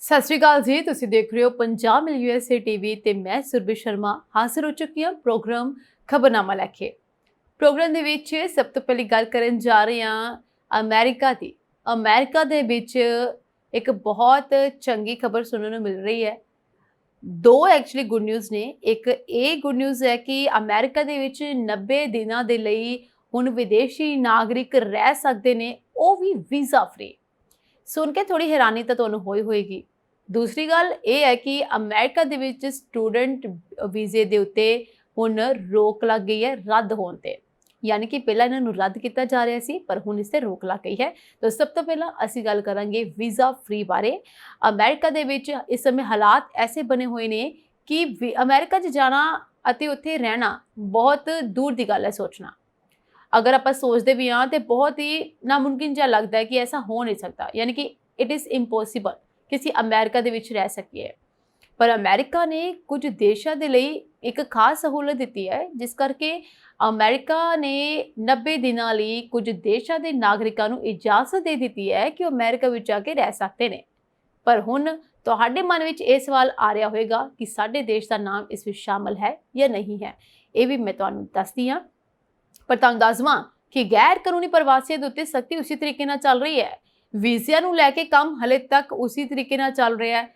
ਸਤਿ ਸ਼੍ਰੀ ਅਕਾਲ ਜੀ। ਤੁਸੀਂ ਦੇਖ ਰਹੇ ਹੋ ਪੰਜਾਬ ਮਿਲ USA ਟੀਵੀ ਤੇ ਮੈਂ ਸੁਰਭੀ ਸ਼ਰਮਾ ਹਾਜ਼ਰ ਹੋ ਚੁੱਕੀ ਹਾਂ ਪ੍ਰੋਗਰਾਮ ਖਬਰਨਾਮਾ ਲੈ ਕੇ। ਪ੍ਰੋਗਰਾਮ ਦੇ ਵਿੱਚ ਸਭ ਤੋਂ ਪਹਿਲੀ ਗੱਲ ਕਰਨ ਜਾ ਰਹੇ ਹਾਂ ਅਮਰੀਕਾ ਦੀ। ਅਮਰੀਕਾ ਦੇ ਵਿੱਚ ਇੱਕ ਬਹੁਤ ਚੰਗੀ ਖਬਰ ਸੁਣਨ ਨੂੰ ਮਿਲ ਰਹੀ ਹੈ। ਦੋ ਐਕਚੁਅਲੀ ਗੁੱਡ ਨਿਊਜ਼ ਨੇ। ਇੱਕ ਇਹ ਗੁੱਡ ਨਿਊਜ਼ ਹੈ ਕਿ ਅਮਰੀਕਾ ਦੇ ਵਿੱਚ 90 ਦਿਨਾਂ ਦੇ ਲਈ ਹੁਣ ਵਿਦੇਸ਼ੀ ਨਾਗਰਿਕ ਰਹਿ ਸਕਦੇ ਨੇ, ਉਹ ਵੀ ਵੀਜ਼ਾ ਫ੍ਰੀ। ਸੁਣ ਕੇ ਥੋੜੀ ਹੈਰਾਨੀ ਤਾਂ ਤੁਹਾਨੂੰ ਹੋਈ ਹੋਏਗੀ। ਦੂਸਰੀ ਗੱਲ ਇਹ ਹੈ ਕਿ ਅਮਰੀਕਾ ਦੇ ਵਿੱਚ ਸਟੂਡੈਂਟ ਵੀਜ਼ੇ ਦੇ ਉੱਤੇ ਹੁਣ ਰੋਕ ਲੱਗ ਗਈ ਹੈ ਰੱਦ ਹੋਣ ਤੇ। ਯਾਨੀ ਕਿ ਪਹਿਲਾਂ ਇਹਨਾਂ ਨੂੰ ਰੱਦ ਕੀਤਾ ਜਾ ਰਿਹਾ ਸੀ, ਪਰ ਹੁਣ ਇਸ ਤੇ ਰੋਕ ਲੱਗ ਗਈ ਹੈ। ਤਾਂ ਸਭ ਤੋਂ ਪਹਿਲਾਂ ਅਸੀਂ ਗੱਲ ਕਰਾਂਗੇ ਵੀਜ਼ਾ ਫ੍ਰੀ ਬਾਰੇ। ਅਮਰੀਕਾ ਦੇ ਵਿੱਚ ਇਸ ਸਮੇਂ ਹਾਲਾਤ ਐਸੇ ਬਣੇ ਹੋਏ ਨੇ ਕਿ ਅਮਰੀਕਾ 'ਚ ਜਾਣਾ ਅਤੇ ਉੱਥੇ ਰਹਿਣਾ ਬਹੁਤ ਦੂਰ ਦੀ ਗੱਲ ਹੈ ਸੋਚਣਾ। ਅਗਰ ਆਪਾਂ ਸੋਚਦੇ ਵੀ ਹਾਂ ਤੇ ਬਹੁਤ ਹੀ ਨਾਮੁਮਕਿਨ ਜਿਹਾ ਲੱਗਦਾ ਹੈ ਕਿ ਐਸਾ ਹੋ ਨਹੀਂ ਸਕਦਾ, ਯਾਨੀ ਕਿ ਇਟ ਇਜ਼ ਇੰਪੋਸੀਬਲ ਕਿ ਅਸੀਂ ਅਮਰੀਕਾ ਦੇ ਵਿੱਚ ਰਹਿ ਸਕੀਏ। ਪਰ ਅਮਰੀਕਾ ਨੇ ਕੁਝ ਦੇਸ਼ਾਂ ਦੇ ਲਈ ਇੱਕ ਖਾਸ ਸਹੂਲਤ ਦਿੱਤੀ ਹੈ, ਜਿਸ ਕਰਕੇ ਅਮਰੀਕਾ ਨੇ 90 ਦਿਨਾਂ ਲਈ ਕੁਝ ਦੇਸ਼ਾਂ ਦੇ ਨਾਗਰਿਕਾਂ ਨੂੰ ਇਜਾਜ਼ਤ ਦੇ ਦਿੱਤੀ ਹੈ ਕਿ ਉਹ ਅਮਰੀਕਾ ਵਿੱਚ ਜਾ ਕੇ ਰਹਿ ਸਕਦੇ ਨੇ। ਪਰ ਹੁਣ ਤੁਹਾਡੇ ਮਨ ਵਿੱਚ ਇਹ ਸਵਾਲ ਆ ਰਿਹਾ ਹੋਵੇਗਾ ਕਿ ਸਾਡੇ ਦੇਸ਼ ਦਾ ਨਾਮ ਇਸ ਵਿੱਚ ਸ਼ਾਮਲ ਹੈ ਜਾਂ ਨਹੀਂ ਹੈ। ਇਹ ਵੀ ਮੈਂ ਤੁਹਾਨੂੰ ਦੱਸਦੀ ਹਾਂ। ਪਰ ਤੁਹਾਨੂੰ ਦੱਸਵਾਂ ਕਿ ਗੈਰ ਕਾਨੂੰਨੀ ਪ੍ਰਵਾਸੀਆਂ ਦੇ ਉੱਤੇ ਸਖਤੀ ਉਸੇ ਤਰੀਕੇ ਨਾਲ ਚੱਲ ਰਹੀ ਹੈ। ਵੀਜ਼ਿਆਂ ਨੂੰ ਲੈ ਕੇ ਕੰਮ ਹਲੇ ਤੱਕ ਉਸੇ ਤਰੀਕੇ ਨਾਲ ਚੱਲ ਰਿਹਾ ਹੈ।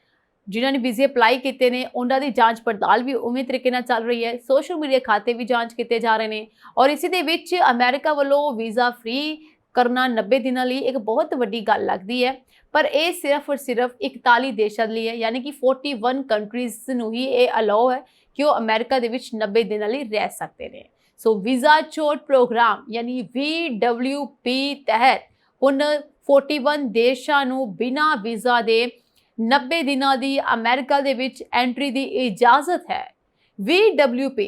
ਜਿਨ੍ਹਾਂ ਨੇ ਵੀਜ਼ੇ ਅਪਲਾਈ ਕੀਤੇ ਨੇ ਉਹਨਾਂ ਦੀ ਜਾਂਚ ਪੜਤਾਲ ਵੀ ਉਵੇਂ ਤਰੀਕੇ ਨਾਲ ਚੱਲ ਰਹੀ ਹੈ। ਸੋਸ਼ਲ ਮੀਡੀਆ ਖਾਤੇ ਵੀ ਜਾਂਚ ਕੀਤੇ ਜਾ ਰਹੇ ਨੇ ਔਰ ਇਸੇ ਦੇ ਵਿੱਚ ਅਮਰੀਕਾ ਵੱਲੋਂ ਵੀਜ਼ਾ ਫ੍ਰੀ ਕਰਨਾ 90 ਦਿਨਾਂ ਲਈ ਇੱਕ ਬਹੁਤ ਵੱਡੀ ਗੱਲ ਲੱਗਦੀ ਹੈ। ਪਰ ਇਹ ਸਿਰਫ ਔਰ ਸਿਰਫ 41 ਦੇਸ਼ਾਂ ਲਈ ਹੈ, ਯਾਨੀ ਕਿ 41 ਕੰਟਰੀਜ਼ ਨੂੰ ਹੀ ਇਹ ਅਲਾਓ ਹੈ ਕਿ ਉਹ ਅਮਰੀਕਾ ਦੇ ਵਿੱਚ 90 ਦਿਨਾਂ ਲਈ ਰਹਿ ਸਕਦੇ ਨੇ। ਸੋ ਵੀਜ਼ਾ ਛੋਟ ਪ੍ਰੋਗਰਾਮ ਯਾਨੀ VWP ਤਹਿਤ ਹੁਣ 41 ਦੇਸ਼ਾਂ ਨੂੰ ਬਿਨਾਂ ਵੀਜ਼ਾ ਦੇ 90 ਦਿਨਾਂ ਦੀ ਅਮਰੀਕਾ ਦੇ ਵਿੱਚ ਐਂਟਰੀ ਦੀ ਇਜਾਜ਼ਤ ਹੈ। VWP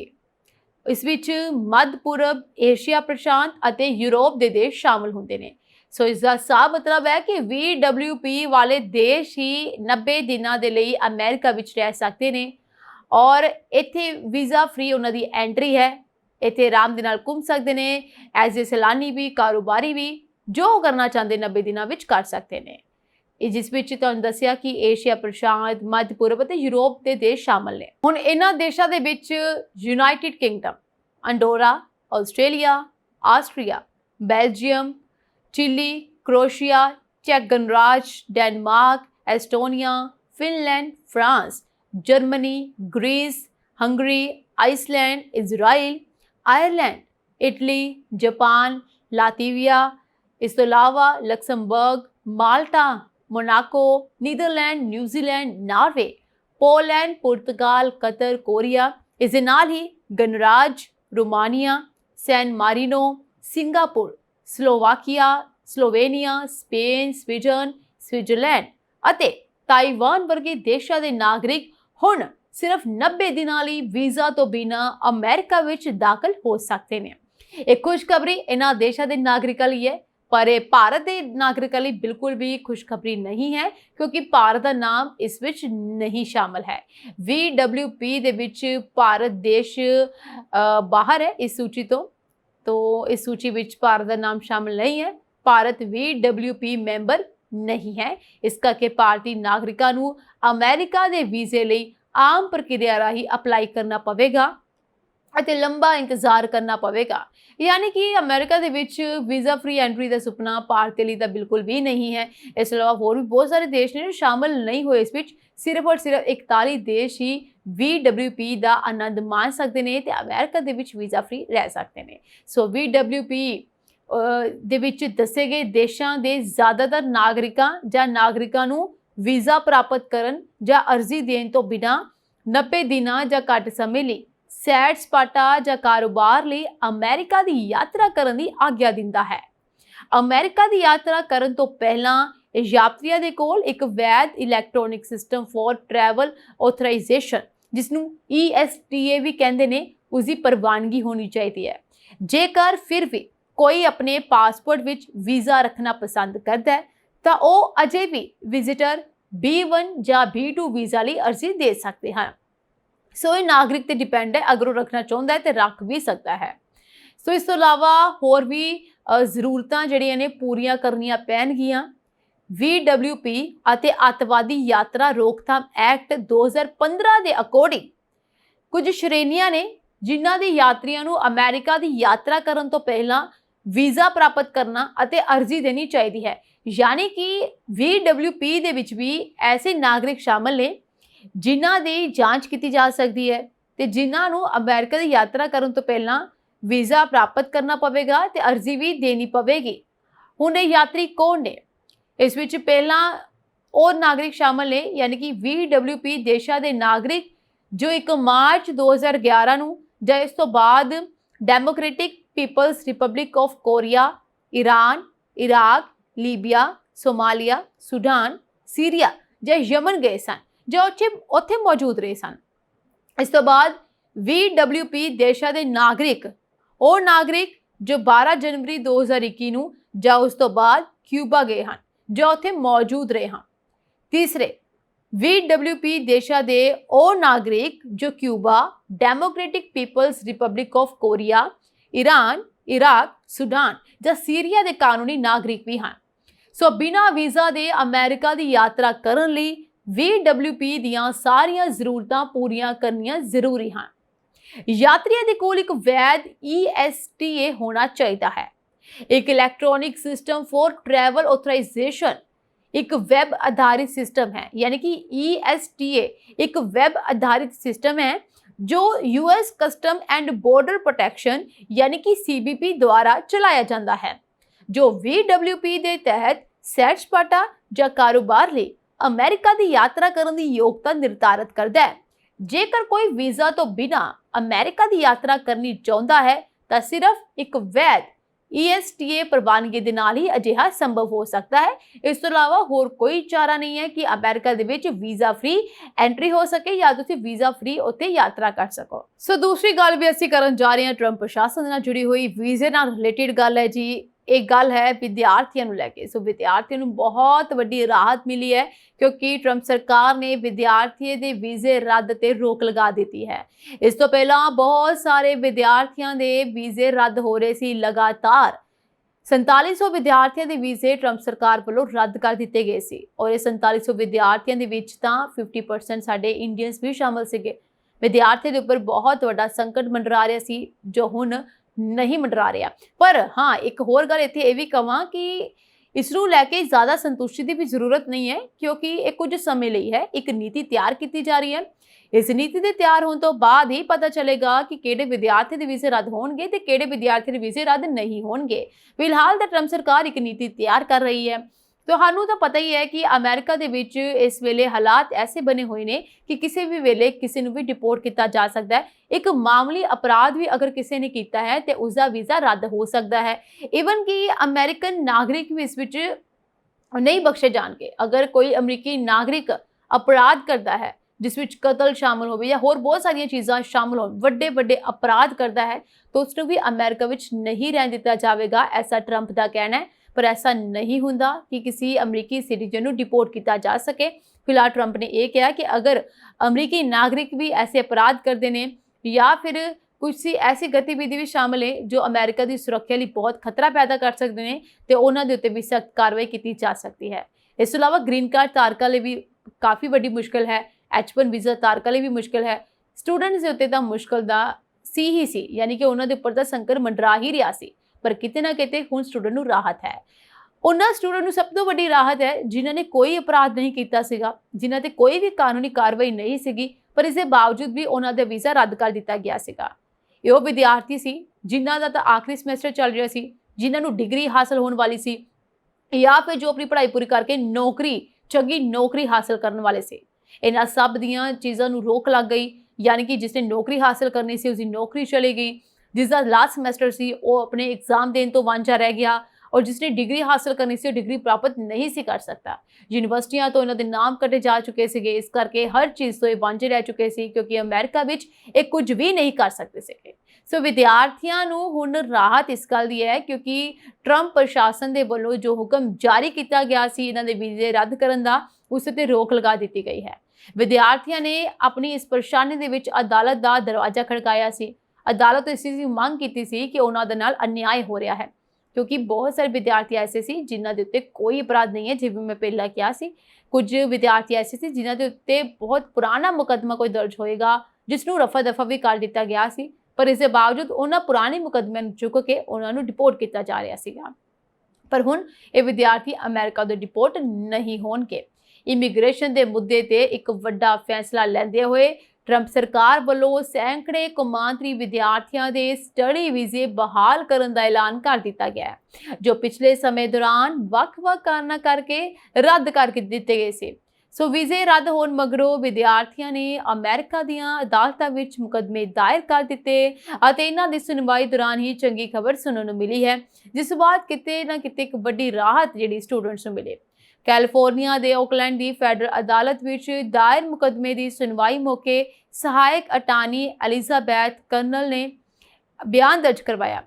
ਇਸ ਵਿੱਚ ਮੱਧ ਪੂਰਬ, ਏਸ਼ੀਆ ਪ੍ਰਸ਼ਾਂਤ ਅਤੇ ਯੂਰਪ ਦੇ ਦੇਸ਼ ਸ਼ਾਮਲ ਹੁੰਦੇ ਨੇ। ਸੋ ਇਸ ਦਾ ਸਾਫ਼ ਮਤਲਬ ਹੈ ਕਿ VWP ਵਾਲੇ ਦੇਸ਼ ਹੀ 90 ਦਿਨਾਂ ਦੇ ਲਈ ਅਮਰੀਕਾ ਵਿੱਚ ਰਹਿ ਸਕਦੇ ਨੇ ਔਰ ਇੱਥੇ ਵੀਜ਼ਾ ਫ੍ਰੀ ਉਹਨਾਂ ਦੀ ਐਂਟਰੀ ਹੈ। ਇੱਥੇ ਆਰਾਮ ਦੇ ਨਾਲ ਘੁੰਮ ਸਕਦੇ ਨੇ, ਐਜ਼ ਏ ਸੈਲਾਨੀ ਵੀ, ਕਾਰੋਬਾਰੀ ਵੀ, ਜੋ ਕਰਨਾ ਚਾਹੁੰਦੇ 90 ਦਿਨਾਂ ਵਿੱਚ ਕਰ ਸਕਦੇ ਨੇ। ਜਿਸ ਵਿੱਚ ਤੁਹਾਨੂੰ ਦੱਸਿਆ ਕਿ ਏਸ਼ੀਆ ਪ੍ਰਸ਼ਾਂਤ, ਮੱਧ ਪੂਰਬ ਅਤੇ ਯੂਰਪ ਦੇ ਦੇਸ਼ ਸ਼ਾਮਲ ਨੇ। ਹੁਣ ਇਹਨਾਂ ਦੇਸ਼ਾਂ ਦੇ ਵਿੱਚ United Kingdom, Andorra, Australia, Austria, Belgium, Chile, Croatia, ਚੈਕ ਗਣਰਾਜ, Denmark, Estonia, Finland, France, Germany, Greece, Hungary, Iceland, Israel, Ireland, Italy, ਜਾਪਾਨ, ਲਾਤਵੀਆ, ਇਸ ਤੋਂ ਇਲਾਵਾ Luxembourg, Malta, Monaco, Netherland, New Zealand, Norway, Poland, ਪੁਰਤਗਾਲ, ਕਤਰ, ਕੋਰੀਆ। ਇਸ ਦੇ ਨਾਲ ਹੀ ਗਣਰਾਜ, Romania, San Marino, Singapore, Slovakia, Slovenia, Spain, Switzerland ਅਤੇ ਤਾਈਵਾਨ ਵਰਗੇ ਦੇਸ਼ਾਂ ਦੇ ਨਾਗਰਿਕ ਹੁਣ ਸਿਰਫ 90 ਦਿਨਾਂ ਲਈ ਵੀਜ਼ਾ ਤੋਂ ਬਿਨਾਂ ਅਮਰੀਕਾ ਵਿੱਚ ਦਾਖਲ ਹੋ ਸਕਦੇ ਨੇ। ਇਹ ਖੁਸ਼ਖਬਰੀ ਇਹਨਾਂ ਦੇਸ਼ਾਂ ਦੇ ਨਾਗਰਿਕਾਂ ਲਈ ਹੈ, ਪਰ ਇਹ ਭਾਰਤ ਦੇ ਨਾਗਰਿਕਾਂ ਲਈ ਬਿਲਕੁਲ ਵੀ ਖੁਸ਼ਖਬਰੀ ਨਹੀਂ ਹੈ, ਕਿਉਂਕਿ ਭਾਰਤ ਦਾ ਨਾਮ ਇਸ ਵਿੱਚ ਨਹੀਂ ਸ਼ਾਮਲ ਹੈ। VWP ਦੇ ਵਿੱਚ ਭਾਰਤ ਦੇਸ਼ ਬਾਹਰ ਹੈ ਇਸ ਸੂਚੀ ਤੋਂ। ਇਸ ਸੂਚੀ ਵਿੱਚ ਭਾਰਤ ਦਾ ਨਾਮ ਸ਼ਾਮਲ ਨਹੀਂ ਹੈ। ਭਾਰਤ VWP ਮੈਂਬਰ ਨਹੀਂ ਹੈ। ਇਸ ਕਰਕੇ ਭਾਰਤੀ ਨਾਗਰਿਕਾਂ ਨੂੰ ਅਮਰੀਕਾ ਦੇ ਵੀਜ਼ੇ ਲਈ ਆਮ ਪ੍ਰਕਿਰਿਆ ਰਾਹੀਂ ਅਪਲਾਈ ਕਰਨਾ ਪਵੇਗਾ ਅਤੇ ਲੰਬਾ ਇੰਤਜ਼ਾਰ ਕਰਨਾ ਪਵੇਗਾ। ਯਾਨੀ ਕਿ ਅਮਰੀਕਾ ਦੇ ਵਿੱਚ ਵੀਜ਼ਾ ਫ੍ਰੀ ਐਂਟਰੀ ਦਾ ਸੁਪਨਾ ਭਾਰਤ ਲਈ ਤਾਂ ਬਿਲਕੁਲ ਵੀ ਨਹੀਂ ਹੈ। ਇਸ ਤੋਂ ਇਲਾਵਾ ਹੋਰ ਵੀ ਬਹੁਤ ਸਾਰੇ ਦੇਸ਼ ਨੇ ਜੋ ਸ਼ਾਮਲ ਨਹੀਂ ਹੋਏ ਇਸ ਵਿੱਚ। ਸਿਰਫ ਔਰ ਸਿਰਫ 41 ਦੇਸ਼ ਹੀ VWP ਦਾ ਆਨੰਦ ਮਾਣ ਸਕਦੇ ਨੇ ਤੇ ਅਮਰੀਕਾ ਦੇ ਵਿੱਚ ਵੀਜ਼ਾ ਫ੍ਰੀ ਰਹਿ ਸਕਦੇ ਨੇ। ਸੋ VWP ਦੇ ਵਿੱਚ ਦੱਸੇ ਗਏ ਦੇਸ਼ਾਂ ਦੇ ਜ਼ਿਆਦਾਤਰ ਨਾਗਰਿਕਾਂ ਨੂੰ ਵੀਜ਼ਾ ਪ੍ਰਾਪਤ ਕਰਨ ਜਾਂ ਅਰਜ਼ੀ ਦੇਣ ਤੋਂ ਬਿਨਾਂ 90 ਦਿਨਾਂ ਜਾਂ ਘੱਟ ਸਮੇਂ ਲਈ ਸੈਰ ਸਪਾਟਾ ਜਾਂ ਕਾਰੋਬਾਰ ਲਈ ਅਮਰੀਕਾ ਦੀ ਯਾਤਰਾ ਕਰਨ ਦੀ ਆਗਿਆ ਦਿੰਦਾ ਹੈ। ਅਮਰੀਕਾ ਦੀ ਯਾਤਰਾ ਕਰਨ ਤੋਂ ਪਹਿਲਾਂ ਯਾਤਰੀਆਂ ਦੇ ਕੋਲ ਇੱਕ ਵੈਧ electronic system for travel authorisation, ਜਿਸ ਨੂੰ ESTA ਵੀ ਕਹਿੰਦੇ ਨੇ, ਉਸ ਦੀ ਪ੍ਰਵਾਨਗੀ ਹੋਣੀ ਚਾਹੀਦੀ ਹੈ। ਜੇਕਰ ਫਿਰ ਵੀ ਕੋਈ ਆਪਣੇ ਪਾਸਪੋਰਟ ਵਿੱਚ ਵੀਜ਼ਾ ਰੱਖਣਾ ਪਸੰਦ ਕਰਦਾ ਹੈ ਤਾਂ ਉਹ ਅਜੇ ਵੀ ਵਿਜ਼ਿਟਰ B1 ਜਾਂ B2 ਵੀਜ਼ਾ ਲਈ ਅਰਜ਼ੀ ਦੇ ਸਕਦੇ ਹਨ। ਸੋ ਇਹ ਨਾਗਰਿਕ ਤੇ ਡਿਪੈਂਡ ਹੈ, ਅਗਰ ਉਹ ਰੱਖਣਾ ਚਾਹੁੰਦਾ ਹੈ ਤੇ ਰੱਖ ਵੀ ਸਕਦਾ ਹੈ। ਸੋ ਇਸ ਤੋਂ ਇਲਾਵਾ ਹੋਰ ਵੀ ਜ਼ਰੂਰਤਾਂ ਜਿਹੜੀਆਂ ਨੇ ਪੂਰੀਆਂ ਕਰਨੀਆਂ ਪੈਣਗੀਆਂ। VWP ਅਤੇ ਅੱਤਵਾਦੀ ਯਾਤਰਾ ਰੋਕਥਾਮ ਐਕਟ 2015 ਦੇ ਅਕੋਰਡਿੰਗ ਕੁਝ ਸ਼੍ਰੇਣੀਆਂ ਨੇ ਜਿਨ੍ਹਾਂ ਦੇ ਯਾਤਰੀਆਂ ਨੂੰ ਅਮਰੀਕਾ ਦੀ ਯਾਤਰਾ ਕਰਨ ਤੋਂ ਪਹਿਲਾਂ ਵੀਜ਼ਾ ਪ੍ਰਾਪਤ ਕਰਨਾ ਅਤੇ ਅਰਜ਼ੀ ਦੇਣੀ ਚਾਹੀਦੀ ਹੈ। यानी कि VWP ਦੇ ਵਿੱਚ ਵੀ ਐਸੇ ਨਾਗਰਿਕ ਸ਼ਾਮਲ ਨੇ ਜਿਨ੍ਹਾਂ ਦੀ ਜਾਂਚ ਕੀਤੀ ਜਾ ਸਕਦੀ ਹੈ ਤੇ ਜਿਨ੍ਹਾਂ ਨੂੰ ਅਮਰੀਕਾ ਦੀ ਯਾਤਰਾ ਕਰਨ ਤੋਂ ਪਹਿਲਾਂ ਵੀਜ਼ਾ ਪ੍ਰਾਪਤ ਕਰਨਾ ਪਵੇਗਾ ਤੇ ਅਰਜ਼ੀ ਵੀ ਦੇਣੀ ਪਵੇਗੀ। ਹੁਣ ਇਹ ਯਾਤਰੀ ਕੌਣ ਨੇ? ਇਸ ਵਿੱਚ ਪਹਿਲਾਂ ਉਹ ਨਾਗਰਿਕ ਸ਼ਾਮਲ ਨੇ ਯਾਨੀ ਕਿ VWP ਦੇਸ਼ਾਂ ਦੇ ਨਾਗਰਿਕ ਜੋ 1 ਮਾਰਚ 2011 ਨੂੰ ਜਾਂ ਇਸ ਤੋਂ ਬਾਅਦ Democratic People's Republic of Korea, Iran, Iraq, Libya, Somalia, Sudan, Syria ਜਾਂ ਯਮਨ ਗਏ ਸਨ ਜਾਂ ਉੱਥੇ ਮੌਜੂਦ ਰਹੇ ਸਨ। ਇਸ ਤੋਂ ਬਾਅਦ VWP ਦੇਸ਼ਾਂ ਦੇ ਨਾਗਰਿਕ ਉਹ ਨਾਗਰਿਕ ਜੋ 12 ਜਨਵਰੀ 2021 ਨੂੰ ਜਾਂ ਉਸ ਤੋਂ ਬਾਅਦ ਕਿਊਬਾ ਗਏ ਹਨ ਜਾਂ ਉੱਥੇ ਮੌਜੂਦ ਰਹੇ ਹਨ। ਤੀਸਰੇ VWP ਦੇਸ਼ਾਂ ਦੇ ਉਹ ਨਾਗਰਿਕ ਜੋ Cuba, Democratic People's Republic of Korea, Iran, Iraq, Sudan ਜਾਂ ਸੀਰੀਆ ਦੇ ਕਾਨੂੰਨੀ ਨਾਗਰਿਕ ਵੀ ਹਨ। ਸੋ ਬਿਨਾਂ ਵੀਜ਼ਾ ਦੇ ਅਮਰੀਕਾ ਦੀ ਯਾਤਰਾ ਕਰਨ ਲਈ VWP ਦੀਆਂ ਸਾਰੀਆਂ ਜ਼ਰੂਰਤਾਂ ਪੂਰੀਆਂ ਕਰਨੀਆਂ ਜ਼ਰੂਰੀ ਹਨ। ਯਾਤਰੀਆਂ ਦੇ ਕੋਲ ਇੱਕ ਵੈਧ ESTA ਹੋਣਾ ਚਾਹੀਦਾ ਹੈ। ਇੱਕ electronic system for travel authorisation एक वेब आधारित सिस्टम है, यानी कि ESTA एक वेब आधारित सिस्टम है जो US custom and border protection यानी कि CBP द्वारा चलाया जाता है, जो VWP ਦੇ ਤਹਿਤ ਸੈਰ ਸਪਾਟਾ ਜਾਂ ਕਾਰੋਬਾਰ ਲਈ ਅਮਰੀਕਾ ਦੀ ਯਾਤਰਾ ਕਰਨ ਦੀ ਯੋਗਤਾ ਨਿਰਧਾਰਿਤ ਕਰਦਾ ਹੈ। ਜੇਕਰ ਕੋਈ ਵੀਜ਼ਾ ਤੋਂ ਬਿਨਾਂ ਅਮਰੀਕਾ ਦੀ ਯਾਤਰਾ ਕਰਨੀ ਚਾਹੁੰਦਾ ਹੈ ਤਾਂ ਸਿਰਫ ਇੱਕ ਵੈਧ ESTA ਪ੍ਰਵਾਨਗੀ ਦੇ ਨਾਲ ਹੀ ਅਜਿਹਾ ਸੰਭਵ ਹੋ ਸਕਦਾ ਹੈ। ਇਸ ਤੋਂ ਇਲਾਵਾ ਹੋਰ ਕੋਈ ਚਾਰਾ ਨਹੀਂ ਹੈ ਕਿ ਅਮਰੀਕਾ ਦੇ ਵਿੱਚ ਵੀਜ਼ਾ ਫ੍ਰੀ ਐਂਟਰੀ ਹੋ ਸਕੇ ਜਾਂ ਤੁਸੀਂ ਵੀਜ਼ਾ ਫ੍ਰੀ ਉੱਥੇ ਯਾਤਰਾ ਕਰ ਸਕੋ। ਸੋ ਦੂਸਰੀ ਗੱਲ ਵੀ ਅਸੀਂ ਕਰਨ ਜਾ ਰਹੇ ਹਾਂ ਟਰੰਪ ਪ੍ਰਸ਼ਾਸਨ ਨਾਲ ਜੁੜੀ ਹੋਈ ਵੀਜ਼ੇ ਨਾਲ ਰਿਲੇਟਡ ਗੱਲ ਹੈ ਜੀ। एक गल है विद्यार्थियों को लैके। सो विद्यार्थियों को बहुत वड्डी राहत मिली है क्योंकि ट्रंप सरकार ने विद्यार्थियों के वीजे रद्द ते रोक लगा दी है। इस तो पहला बहुत सारे विद्यार्थियों के वीजे रद्द हो रहे सी लगातार 4700 विद्यार्थियों के वीजे ट्रंप सरकार वालों रद्द कर दिए गए सी और ये 4700 विद्यार्थियों के विच तां 50% साडे इंडियंस भी शामिल सीगे। विद्यार्थियों के उपर बहुत वड्डा संकट मंडरा रहा सी जो हुण नहीं मंडरा रहा। पर हाँ एक होर गल इत्थे ये भी कहां कि इसनूं लैके ज़्यादा संतुष्टि की भी जरूरत नहीं है क्योंकि ये कुछ समय ਲਈ है। एक नीति तैयार की जा रही है। इस नीति के तैयार होने तो बाद ही पता चलेगा कि किहड़े विद्यार्थी के वीजे रद्द होणगे ते किहड़े विद्यार्थी के वीजे रद्द नहीं होणगे। फिलहाल तो ट्रंप सरकार एक नीति तैयार कर रही है। ਤੁਹਾਨੂੰ ਤਾਂ ਪਤਾ ਹੀ ਹੈ ਕਿ ਅਮਰੀਕਾ ਦੇ ਵਿੱਚ ਇਸ ਵੇਲੇ ਹਾਲਾਤ ਐਸੇ ਬਣੇ ਹੋਏ ਨੇ ਕਿ ਕਿਸੇ ਵੀ ਵੇਲੇ ਕਿਸੇ ਨੂੰ ਵੀ ਡਿਪੋਰਟ ਕੀਤਾ ਜਾ ਸਕਦਾ ਹੈ। ਇੱਕ ਮਾਮੂਲੀ ਅਪਰਾਧ ਵੀ ਅਗਰ ਕਿਸੇ ਨੇ ਕੀਤਾ ਹੈ ਤੇ ਉਸ ਦਾ ਵੀਜ਼ਾ ਰੱਦ ਹੋ ਸਕਦਾ ਹੈ। ਈਵਨ ਕਿ ਅਮਰੀਕਨ ਨਾਗਰਿਕ ਵੀ ਇਸ ਵਿੱਚ ਨਹੀਂ ਬਖਸ਼ੇ ਜਾਣਗੇ। ਅਗਰ ਕੋਈ ਅਮਰੀਕੀ ਨਾਗਰਿਕ ਅਪਰਾਧ ਕਰਦਾ ਹੈ ਜਿਸ ਵਿੱਚ ਕਤਲ ਸ਼ਾਮਲ ਹੋਵੇ ਜਾਂ ਹੋਰ ਬਹੁਤ ਸਾਰੀਆਂ ਚੀਜ਼ਾਂ ਸ਼ਾਮਲ ਹੋਣ, ਵੱਡੇ ਵੱਡੇ ਅਪਰਾਧ ਕਰਦਾ ਹੈ ਤਾਂ ਉਸ ਨੂੰ ਵੀ ਅਮਰੀਕਾ ਵਿੱਚ ਨਹੀਂ ਰਹਿਣ ਦਿੱਤਾ ਜਾਵੇਗਾ, ਐਸਾ ਟਰੰਪ ਦਾ ਕਹਿਣਾ ਹੈ। पर ऐसा नहीं होता कि किसी अमरीकी सिटीजन को डिपोर्ट किया जा सके। फिलहाल ट्रंप ने यह कहा कि अगर अमरीकी नागरिक भी ऐसे अपराध करते हैं या फिर कुछ ऐसी गतिविधि भी शामिल है जो अमेरिका की सुरक्षा लिए बहुत खतरा पैदा कर सकते हैं तो उन्होंने उत्ते भी सख्त कार्रवाई की जा सकती है। इस तो इलावा ग्रीन कार्ड धारकों लिए भी काफ़ी वड्डी मुश्किल है। H1 वीज़ा धारकों लिए भी मुश्किल है। स्टूडेंट्स के उत्ते तो मुश्किल दा सी ही सी, यानी कि उन्होंने उपर तो संकट मंडरा ही रहा सी, पर किते ना किते हुण स्टूडेंट नूं राहत है। उन्हां स्टूडेंट नूं सब तो वड्डी राहत है जिन्हां ने कोई अपराध नहीं कीता सीगा, जिन्हां ते कोई भी कानूनी कार्रवाई नहीं सीगी, पर इस दे बावजूद भी उन्हां दा वीज़ा रद्द कर दिता गया सीगा। ਇਹ ਉਹ विद्यार्थी सी जिन्हां दा तां आखिरी समैसटर चल रहा सी, जिन्हां नूं डिग्री हासिल होने वाली सी या फिर जो अपनी पढ़ाई पूरी करके नौकरी चंगी नौकरी हासिल करने वाले से। इन्हां सब दियां चीज़ां नूं रोक लग गई, यानी कि जिसने नौकरी हासिल करनी सी उसकी नौकरी चली गई, जिसका लास्ट समैसटर सी वो अपने एग्जाम देने तो वांझा रह गया और जिसने डिग्री हासिल करनी सी डिग्री प्राप्त नहीं सी कर सकता। यूनिवर्सिटियां तो इन्हों के नाम कटे जा चुके थे, इस करके हर चीज़ तो ये वांझे रह चुके थे क्योंकि अमेरिका विच ये कुछ भी नहीं कर सकते थे। सो विद्यार्थियों नूं हुण राहत इस गल दी है क्योंकि ट्रंप प्रशासन के वालों जो हुक्म जारी किया गया सी इन्हां दे वीजे रद्द करन दा उस ते रोक लगा दी गई है। विद्यार्थियों ने अपनी इस परेशानी दे विच अदालत का दरवाजा खड़काया सी। अदालत इस चीज़ की मांग की सी कि उन्हां दे नाल अन्याय हो रहा है। क्योंकि बहुत सारे विद्यार्थी ऐसे सी जिन्हां दे उत्ते कोई अपराध नहीं है, जिवें मैं पहला कहा सी। कुछ विद्यार्थी ऐसे सी जिन्हां दे उत्ते बहुत पुराना मुकदमा कोई दर्ज होएगा, जिसनूं रफा दफा भी कर दिता गया सी, पर इसके बावजूद उन्हां पुराने मुकदमे नूं चुक के उन्हां नूं डिपोर्ट किया जा रहा सीगा। पर हुण ये विद्यार्थी अमेरिका तो डिपोर्ट नहीं होणगे। इमीग्रेशन के मुद्दे ते एक वड्डा फैसला लैंदे हुए ट्रंप सरकार वालों सैकड़े कौमांतरी विद्यार्थियों के स्टडी वीजे बहाल करने का ऐलान कर दिता गया है, जो पिछले समय दौरान वख-वख कारणों करके रद्द कर दिते गए थे। सो वीजे रद्द होने मगरों विद्यार्थियों ने अमेरिका दीआं अदालतां विच मुकदमे दायर कर दिते अते इन्हां दी सुनवाई दौरान ही चंगी खबर सुनने नूं मिली है, जिस बाद किते ना किते एक वड्डी राहत जिहड़ी स्टूडेंट्स नूं मिले। कैलिफोर्निया दे ओकलैंड दी फेडरल अदालत विच दायर मुकदमे दी सुनवाई मौके सहायक अटार्नी एलिजाबैथ कर्नल ने बयान दर्ज करवाया।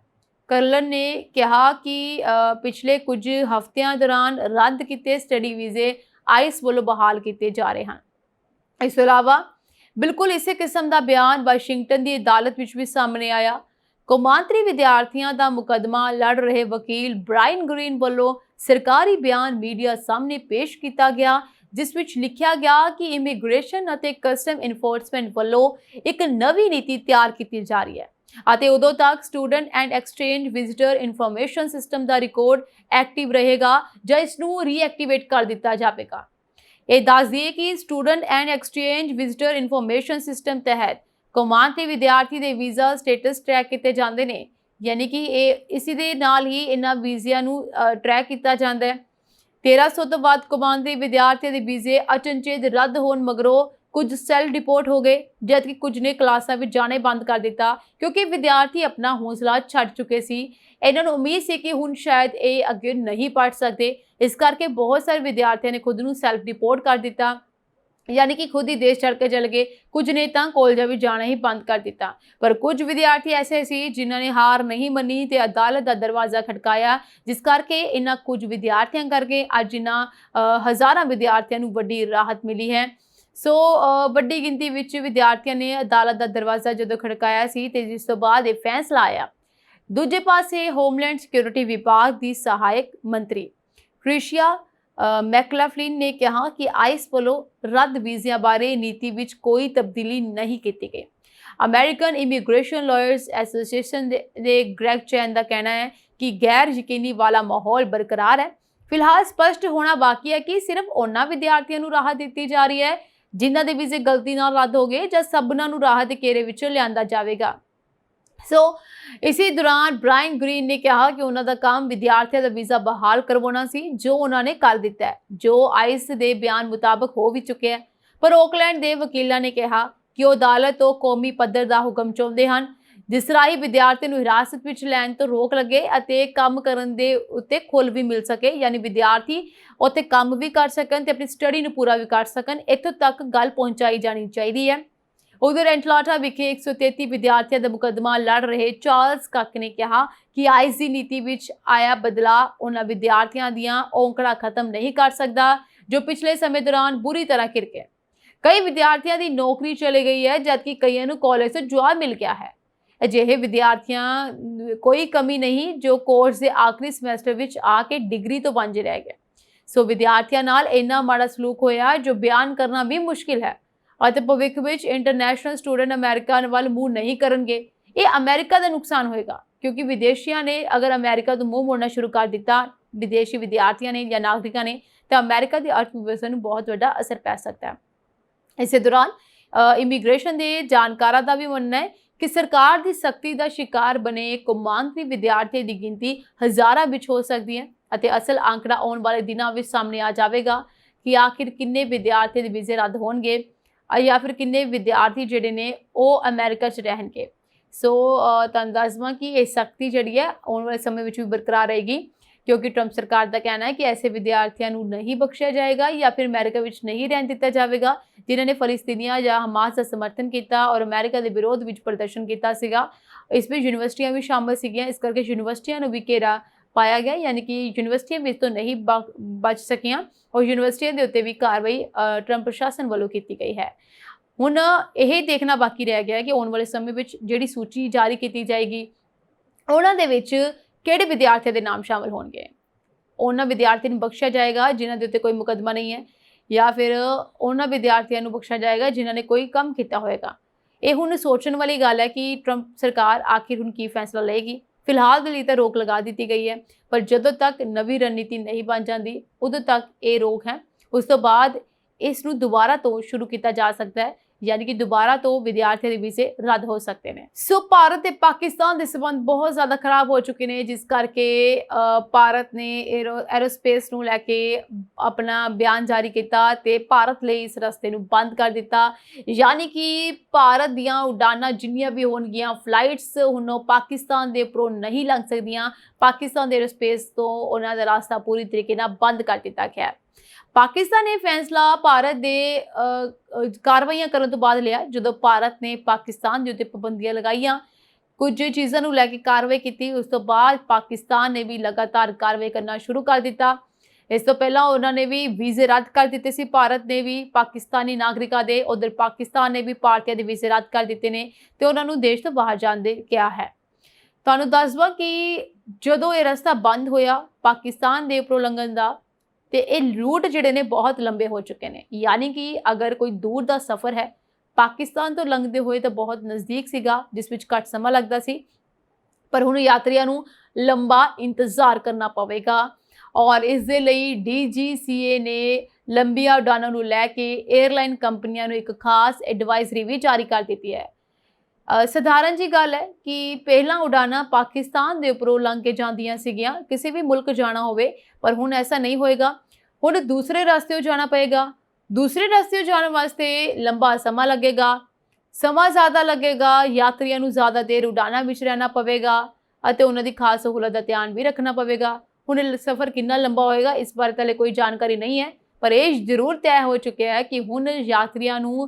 कर्नल ने कहा कि पिछले कुछ हफ्तियां दौरान रद्द किए स्टडी वीजे आइस वालों बहाल किए जा रहे हैं। इस तो इलावा बिल्कुल इसी किस्म का बयान वाशिंगटन की अदालत विच भी सामने आया। कौमांतरी विद्यार्थियों का मुकदमा लड़ रहे वकील ब्रायन ग्रीन वालों सरकारी बयान मीडिया सामने पेश किया गया, जिस विच लिखा गया कि इमीग्रेशन अते कस्टम इनफोर्समेंट वालों एक नवी नीति तैयार की जा रही है अते उदों तक student and exchange visitor information system का रिकॉर्ड एक्टिव रहेगा जां इसनूं रीएक्टिवेट कर दिता जाएगा। ये दस दिए कि student and exchange visitor information system तहत कौमांतरी विद्यार्थी के वीज़ा स्टेटस ट्रैक किए जाते हैं, यानी कि इसी दे नाल ही इन्हां वीज़ियां नूं ट्रैक किया जाता है। 1300 तो वध कौमांतरी विद्यार्थियों के वीज़े अचनचेत रद्द होने मगरों कुछ सैल डिपोर्ट हो गए, जबकि कुछ ने क्लासां विच जाने बंद कर दिता क्योंकि विद्यार्थी अपना हौसला छड्ड चुके सी। इन्हां नूं उम्मीद सी कि हुण शायद ये अगे नहीं पढ़ सकते, इस करके बहुत सारे विद्यार्थियों ने खुद नूं सैल्फ डिपोर्ट कर दिता, यानी कि खुद ही देश छड़ के चल गए। कुछ ने तां कॉलेजां विच जाना ही बंद कर दिता, पर कुछ विद्यार्थी ऐसे सी जिन्होंने हार नहीं मनी ते अदालत का दरवाजा खटकाया, जिस करके इन्हां कुछ विद्यार्थियों करके अज इन्हां हज़ारां विद्यार्थियों नूं वड्डी राहत मिली है। सो वड्डी गिनती विच विद्यार्थियों ने अदालत का दरवाजा जदों खड़काया सी ते जिस तो बाद ये फैसला आया। दूजे पासे होमलैंड सिक्योरिटी विभाग की सहायक मंत्री क्रिशिया मैकलाफ्लिन ने कहा कि आइस वालों रद्द वीज़ियां बारे नीति विच कोई तब्दीली नहीं की गई। अमेरिकन इमीग्रेशन लॉयर्स एसोसिएशन दे ग्रेग चैन का कहना है कि गैर यकीनी वाला माहौल बरकरार है। फिलहाल स्पष्ट होना बाकी है कि सिर्फ उन्हां विद्यार्थियों नूं राहत दी जा रही है जिन्हां दे वीज़े गलती नाल रद्द हो गए जां सबनां नूं राहत दे घेरे विच लिआंदा जावेगा। इसी दौरान ब्रायन ग्रीन ने कहा कि उन्होंने काम विद्यार्थियों का वीज़ा बहाल करवाना सी, जो उन्होंने कर दिता है, जो आइस के बयान मुताबिक हो भी चुके हैं। पर ओकलैंड के वकीलों ने कहा कि वो अदालत तो कौमी पद्धर का हुक्म चाहते हैं, जिस राही विद्यार्थी को हिरासत में लैन तो रोक लगे अते काम करन दे उत्ते खुल भी मिल सके, यानी विद्यार्थी उत्ते काम भी कर सकन ते अपनी स्टडी पूरा भी कर सकन। इत्थों तक गल पहुँचाई जानी चाहिए है। उधर एटलांटा विखे 133 विद्यार्थियों का मुकदमा लड़ रहे चार्ल्स कक ने कहा कि आइस की नीति विच आया बदलाव उन्होंने विद्यार्थियों दीआं औंकड़ा खत्म नहीं कर सकता जो पिछले समय दौरान बुरी तरह घिर गए। कई विद्यार्थियों की नौकरी चली गई है, जबकि कईयों को कॉलेज से जॉब मिल गया है। अजिहे विद्यार्थियों कोई कमी नहीं जो कोर्स के आखिरी समैसटर विच आके डिग्री तो वांझे रह गए। सो विद्यार्थियों नाल इन्ना माड़ा सलूक होया जो बयान करना भी मुश्किल है और भविख विच इंटरनेशनल स्टूडेंट अमेरिका वाल मूँह नहीं करेंगे। ये अमेरिका का नुकसान होएगा क्योंकि विदेशियों ने अगर अमेरिका तो मूँह मोड़ना शुरू कर दिता, विदेशी विद्यार्थियों ने या नागरिकों ने, तो अमेरिका की अर्थव्यवस्था में बहुत बड़ा असर पै सकता है। इस दौरान इमीग्रेशन के जानकारों का भी मानना है कि सरकार की सख्ती का शिकार बने कौमांतरी विद्यार्थियों की गिनती हज़ारां विच हो सकती है और असल आंकड़ा आने वाले दिनों में सामने आ जाएगा कि आखिर किन्ने विद्यार्थियों के वीज़े रद्द होंगे या फिर किन्ने विद्यार्थी जिहड़े ने वो अमेरिका च रहणगे। सो तुहानूं दस देवां कि ये सख्ती जिहड़ी है आने वाले समय में भी बरकरार रहेगी, क्योंकि ट्रंप सरकार का कहना है कि ऐसे विद्यार्थियों को नहीं बख्शिया जाएगा या फिर अमेरिका विच नहीं रहन दिता जाएगा जिन्होंने फलस्तीनियां या हमास का समर्थन किया और अमेरिका के विरोध विच प्रदर्शन किया सीगा। इसमें यूनिवर्सिटियां भी शामिल सीगियां, इस करके यूनिवर्सिटियां नूं भी घेरा पाया गया, यानी कि यूनिवर्सिटियां भी तो नहीं बच सकियां और यूनिवर्सिटियां के उत्ते भी कार्रवाई ट्रंप प्रशासन वालों की गई है। हुण यह देखना बाकी रह गया कि आने वाले समय में जिहड़ी सूची जारी की जाएगी उन्हां दे विच ਕਿਹੜੇ ਵਿਦਿਆਰਥੀਆਂ ਦੇ ਨਾਮ ਸ਼ਾਮਲ ਹੋਣਗੇ। ਉਹਨਾਂ ਵਿਦਿਆਰਥੀਆਂ ਨੂੰ ਬਖਸ਼ਿਆ ਜਾਏਗਾ ਜਿਨ੍ਹਾਂ ਦੇ ਉੱਤੇ ਕੋਈ ਮੁਕੱਦਮਾ ਨਹੀਂ ਹੈ, ਜਾਂ ਫਿਰ ਉਹਨਾਂ ਵਿਦਿਆਰਥੀਆਂ ਨੂੰ ਬਖਸ਼ਿਆ ਜਾਏਗਾ ਜਿਨ੍ਹਾਂ ਨੇ ਕੋਈ ਕੰਮ ਕੀਤਾ ਹੋਏਗਾ। ਇਹ ਹੁਣ ਸੋਚਣ ਵਾਲੀ ਗੱਲ ਹੈ ਕਿ ਟਰੰਪ ਸਰਕਾਰ ਆਖਿਰ ਹੁਣ ਕੀ ਫੈਸਲਾ ਲਏਗੀ। ਫਿਲਹਾਲ ਦੇ ਲਈ ਤਾਂ ਰੋਕ ਲਗਾ ਦਿੱਤੀ ਗਈ ਹੈ, ਪਰ ਜਦੋਂ ਤੱਕ ਨਵੀਂ ਰਣਨੀਤੀ ਨਹੀਂ ਬਣ ਜਾਂਦੀ ਉਦੋਂ ਤੱਕ ਇਹ ਰੋਕ ਹੈ। ਉਸ ਤੋਂ ਬਾਅਦ ਇਸ ਨੂੰ ਦੁਬਾਰਾ ਤੋਂ ਸ਼ੁਰੂ ਕੀਤਾ ਜਾ ਸਕਦਾ ਹੈ, यानी कि दोबारा तो विद्यार्थियों के वीजे रद्द हो सकते हैं। सो भारत ते पाकिस्तान के संबंध बहुत ज़्यादा खराब हो चुके हैं, जिस करके भारत ने एरोस्पेस नूं लैके अपना बयान जारी किया ते भारत लिए इस रस्ते नूं बंद कर दिता। यानी कि भारत दियां उड़ानां जिन्नियां भी होणगियां फ्लाइट्स हुण पाकिस्तान दे उपरों नहीं लंघ सकदियां। पाकिस्तान दे एरोस्पेस तो उन्हां दा रास्ता पूरी तरीके नाल बंद कर दिता गया। पाकिस्तान ने फैसला भारत दे कार्रवाइयां करन तो बाद लिया, जदों भारत ने पाकिस्तान दे उत्ते पाबंदियां लगाईयां, कुछ चीज़ों नूं लैके कार्रवाई की। उस तो बाद पाकिस्तान ने भी लगातार कार्रवाई करना शुरू कर दिता। इस तो पहला उन्होंने भी वीजे रद्द कर दिते सी, भारत ने भी पाकिस्तानी नागरिकों दे, उधर पाकिस्तान ने भी भारतीयों के वीजे रद्द कर दिते ने ते उन्हां नूं देश तो बाहर जाण दे किहा है। तुहानूं दस दवां कि जदों ये रस्ता बंद होया पाकिस्तान दे उपरों लंघण दा, तो ये रूट जिहड़े ने बहुत लंबे हो चुके हैं। यानी कि अगर कोई दूर का सफ़र है पाकिस्तान तो लंघते हुए तो बहुत नज़दीक सीगा, जिस विच घट समा लगता सी, पर हुण यात्रियों नूं लंबा इंतज़ार करना पवेगा। और इस दे लई DGCA ने लंबिया उड़ानों नूं लैके एयरलाइन कंपनियों नूं एक खास एडवाइजरी भी जारी कर दी है। सधारण जी गल है कि पहला उड़ाना पाकिस्तान के उपरों लंघ के जांदियां सीगियां, किसी भी मुल्क जाना होवे, पर हुण ऐसा नहीं होएगा। हुण दूसरे रास्ते जाना पएगा। दूसरे रास्ते जाने वास्ते लंबा समा लगेगा, समा ज़्यादा लगेगा, यात्रियों नूं ज़्यादा देर उड़ाना विच रहना पवेगा अते उन्हां दी खास सहूलत दा ध्यान भी रखना पवेगा। हुण सफ़र कितना लंबा होएगा इस बारे ताले कोई जानकारी नहीं है, पर यह जरूर तय हो चुका है कि हुण यात्रियों नूं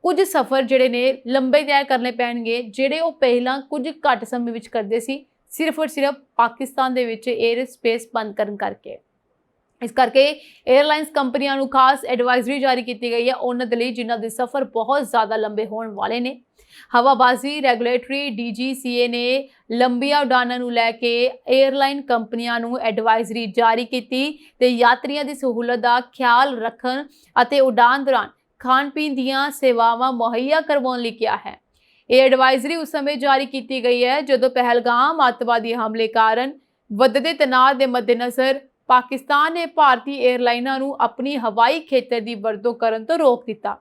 कुछ सफ़र जिहड़े ने लंबे तय करने पैणगे, जिहड़े वो पहलां कुछ घट समय विच करदे सी, सिर्फ और सिर्फ पाकिस्तान दे विच एयर स्पेस बंद करन करके। इस करके एयरलाइनस कंपनियों नूं खास एडवाइजरी जारी की गई है उन्हां दे लई जिन्हां दे सफ़र बहुत ज़्यादा लंबे होने वाले ने। हवाबाजी रेगुलेटरी DGCA ने लंबिया उड़ानां नूं लैके एयरलाइन कंपनियों नूं एडवाइजरी जारी की ते यात्रियों की सहूलत का ख्याल रखन अते उड़ान दौरान खाण पीण दीयां सेवावां मुहैया करवाउण लई किहा है। यह एडवाइजरी उस समय जारी की गई है जदों पहलगाम आतंकवादी हमले कारण वधदे तनाव के मद्देनज़र पाकिस्तान ने भारतीय एयरलाइनां नूं अपनी हवाई खेतर की वरतों करन तो रोक दिता।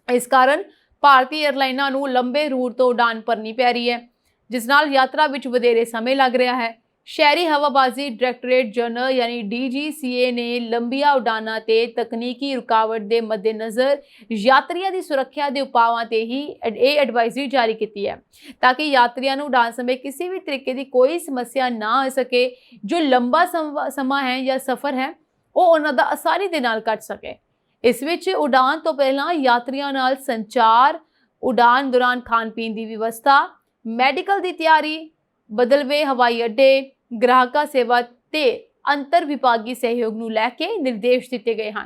इस कारण भारतीय एयरलाइनां नूं लंबे रूट तो उड़ान भरनी पै रही है, जिस नाल यात्रा विच वधेरे समय लग रहा है। शहरी हवाबाजी डायरैक्टरेट जनरल यानी DGCA ने लंबिया उड़ानां ते तकनीकी रुकावट के मद्देनज़र यात्रियों की सुरक्षा के उपावां ते ही ये एडवाइजरी जारी की है, ताकि यात्रियों नूं उड़ान समय किसी भी तरीके की कोई समस्या ना आ सके। जो लंबा समा है या सफ़र है वो उन्हां दा आसानी दे नाल कट सके। इस विच उड़ान तो पहलां यात्रियों नाल संचार, उड़ान दौरान खाण पीण की व्यवस्था, मैडिकल की तैयारी, बदलवे हवाई अड्डे, ग्राहक सेवा ते अंतर विभागी सहयोग नूं लैके निर्देश दिए गए हैं।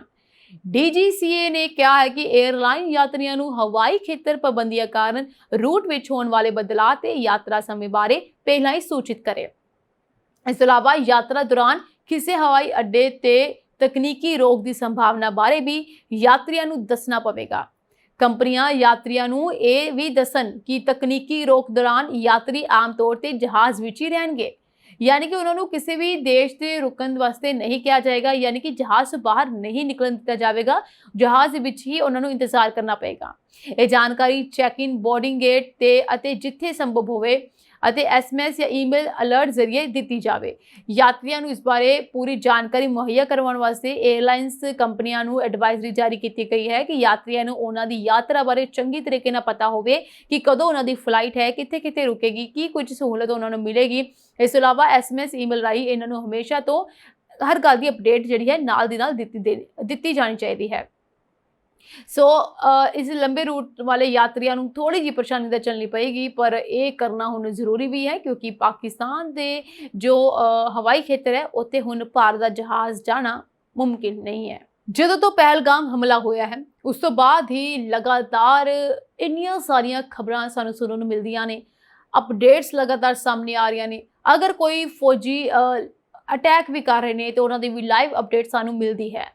DGCA ने कहा है कि एयरलाइन यात्रियों नूं हवाई खेतर पाबंदियां कारण रूट विच होने वाले बदलाव ते यात्रा समय बारे पहला ही सूचित करे। इस अलावा यात्रा दौरान किसी हवाई अड्डे ते तकनीकी रोक की संभावना बारे भी यात्रियों नूं दसना पवेगा। कंपनियां यात्रियों नूं ये भी दसन कि तकनीकी रोक दौरान यात्री आम तौर पर जहाज़ विच ही रहणगे, यानी कि उन्होंने किसी भी देश से रुकन वास्ते नहीं किया जाएगा, यानी कि जहाज से बाहर नहीं निकलन दिता जाएगा, जहाज विच ही उन्होंने इंतजार करना पड़ेगा। ये जानकारी चैक इन, बोर्डिंग गेट ते अते जिथे संभव होवे अते SMS या ईमेल अलर्ट जरिए दी जाए। यात्रियों इस बारे पूरी जानकारी मुहैया करवाने वास्ते एयरलाइनस कंपनियों को एडवाइजरी जारी की गई है कि यात्रियों उन्हां दी यात्रा बारे चंगी तरीके नाल पता होवे कि कदों उन्हां दी फ्लाइट है, कित्थे कित्थे रुकेगी, की कुछ सहूलत उन्होंने मिलेगी। इस अलावा SMS ईमेल राही इन्होंने हमेशा तो हर गल की अपडेट जिहड़ी है नाल दी नाल दित्ती जानी चाहिए है। इस लंबे रूट वाले यात्रियों को थोड़ी जी परेशानी तो चलनी पएगी, पर यह करना हुण जरूरी भी है क्योंकि पाकिस्तान के जो हवाई खेतर है उत्ते हुण भारत का जहाज़ जाना मुमकिन नहीं है। जदों तो पहलगाम हमला होया है उस तो बाद ही लगातार इन्नियां सारियां खबरां सानूं सुनन नूं मिलदियां ने, अपडेट्स लगातार सामने आ रही ने। अगर कोई फौजी अटैक भी कर रहे ने तो उन्होंने भी लाइव अपडेट सानू मिलती है।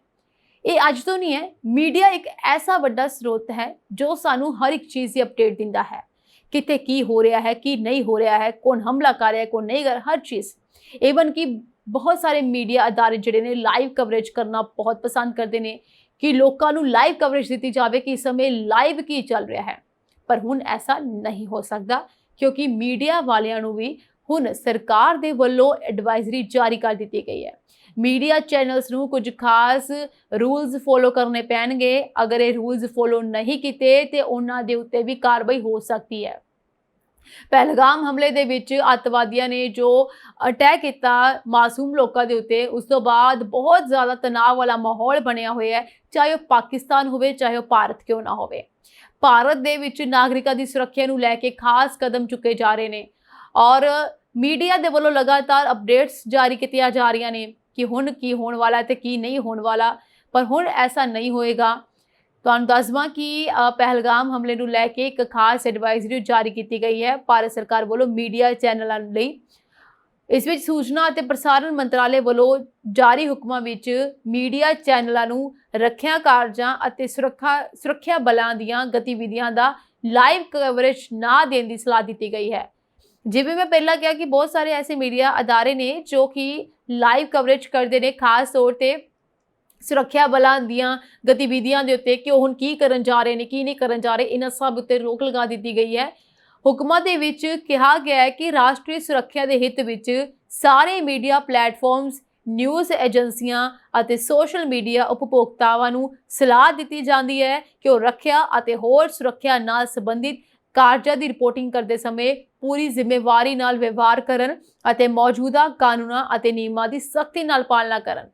ये अज तो नहीं है, मीडिया एक ऐसा बड़ा स्रोत है जो सानू हर एक चीज़ की अपडेट दिंदा है, किते की हो रहा है की नहीं हो रहा है, कौन हमला कर रहा है कौन नहीं कर, हर चीज़। इवन कि बहुत सारे मीडिया अदारे जिहड़े ने लाइव कवरेज करना बहुत पसंद करते हैं कि लोगों को लाइव कवरेज दी जाए कि इस समय लाइव की चल रहा है। पर हुण ऐसा नहीं हो सकता, क्योंकि मीडिया वालियां नूं भी हुण सरकार दे वल्लों एडवाइजरी जारी कर दी गई है। मीडिया चैनल्स नूं कुछ खास रूल्स फॉलो करने पैणगे। अगर ये रूल्स फॉलो नहीं किए तो उन्हां दे उत्ते भी कार्रवाई हो सकती है। पहलगाम हमले दे विच अतवादियों ने जो अटैक किया मासूम लोगों के उत्ते, उस तो बाद बहुत ज़्यादा तनाव वाला माहौल बनया हुआ है, चाहे वह पाकिस्तान हो चाहे वह भारत क्यों ना हो। भारत दे विच नागरिकों की सुरक्षा नूं लैके खास कदम चुके जा रहे हैं और मीडिया दे वल्लों लगातार अपडेट्स जारी की जा रही ने कि हुण की होने वाला है तो की नहीं होने वाला। पर हुण ऐसा नहीं होएगा। तुहानूं दस देवां कि पहलगाम हमले नूं लैके एक खास एडवाइजरी जारी की गई है भारत सरकार वल्लों मीडिया चैनलों लई। इस विच सूचना और प्रसारण मंत्रालय वल्लों जारी हुक्मां विच मीडिया चैनलों नूं रखिया कारजां अते सुरक्षा बलों दीयां गतिविधियां दा लाइव कवरेज ना देने की सलाह दी गई है। जिवें मैं पहला कहा कि बहुत सारे ऐसे मीडिया अदारे ने जो कि लाइव कवरेज करते हैं, खास तौर पर सुरक्षा बलों दीयां गतिविधियां दे उत्ते कि हुण की करन जा रहे हैं की नहीं करन जा रहे, इन्हां सब उत्ते रोक लगा दी गई है। हुक्मां दे विच कहा गया है कि राष्ट्रीय सुरक्षा के हित विच सारे मीडिया प्लेटफॉर्म्स, न्यूज़ एजेंसियां अते सोशल मीडिया उपभोक्तावां नूं सलाह दी जाती है कि वह रखिया अते होर सुरक्षा नाल संबंधित कारजां की रिपोर्टिंग करते समय पूरी जिम्मेवारी नाल व्यवहार करन अते मौजूदा कानूनां अते नियमां की सख्ती नाल पालना करन।